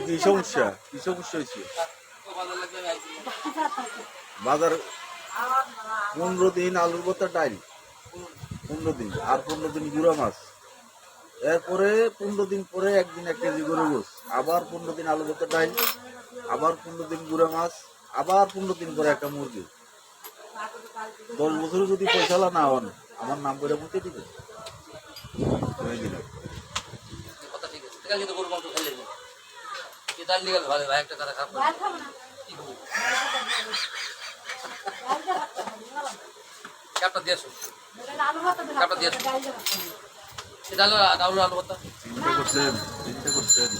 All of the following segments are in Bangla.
কি সমস্যা হয়েছে? বাজার 15 দিন আলুর ভর্তা ডাল, 15 দিন, আর 15 দিন গুঁড়া মাছ, এরপরে 15 দিন পরে একদিন 1 কেজি গরু গোস, আবার 15 দিন আলু ভর্তা ডাল, আবার 15 দিন গুঁড়া মাছ, আবার 15 দিন পরে একটা মুরগি। 10 বছরে যদি পয়সালা না হন আমার নাম করে মুখে দিবে। চিন্তা করছেন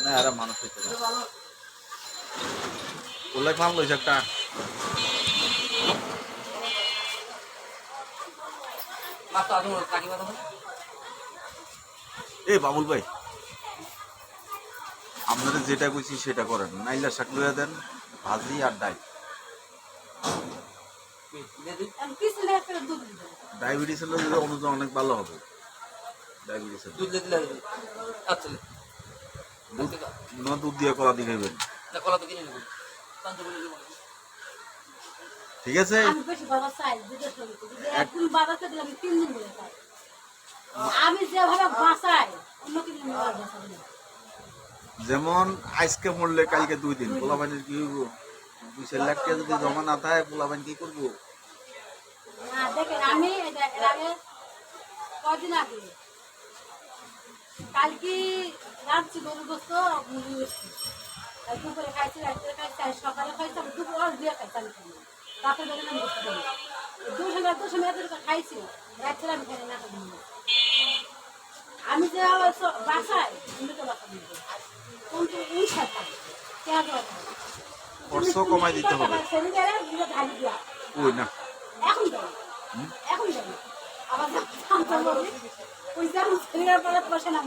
না আর মানুষ হইতে না ওলাই মাল লইছে একটা। এ বাবুল ভাই, আপনারা যেটা কইছি সেটা করেন, নাইলা শাক লইয়া দেন, ভাজি আর ডাল। ডায়াবেটিস হলে অনুযায়ী অনেক ভালো হবে। ডায়াবেটিস দুধ দিয়ে কলা দিয়ে খাইবেন, ঠিক আছে? যেমন আজকে মরলে কালকে 2 দিন, পোলাপানির কি হইব? 2 লাখ টাকা যদি জমা না থাকে পোলাপান কি করবো? কালকে রাত্রি গরু গোস্ত দুপুরে খাইছি, রাত্রে খাইছি, সকালে খাইছি, দুপুর আর দিয়ে খাইছি। রাতের বেলা আমি বুঝতে পারি 200 এত খাইছি, রাত্রে আমি খাই না। আমি যে বাসায় তো বাসা দিতে কিন্তু উঠা থাকে খরচ কমাই দিতে হবে। ওই না এখন এখন আবার ওই যে আমি পরে বসে নাম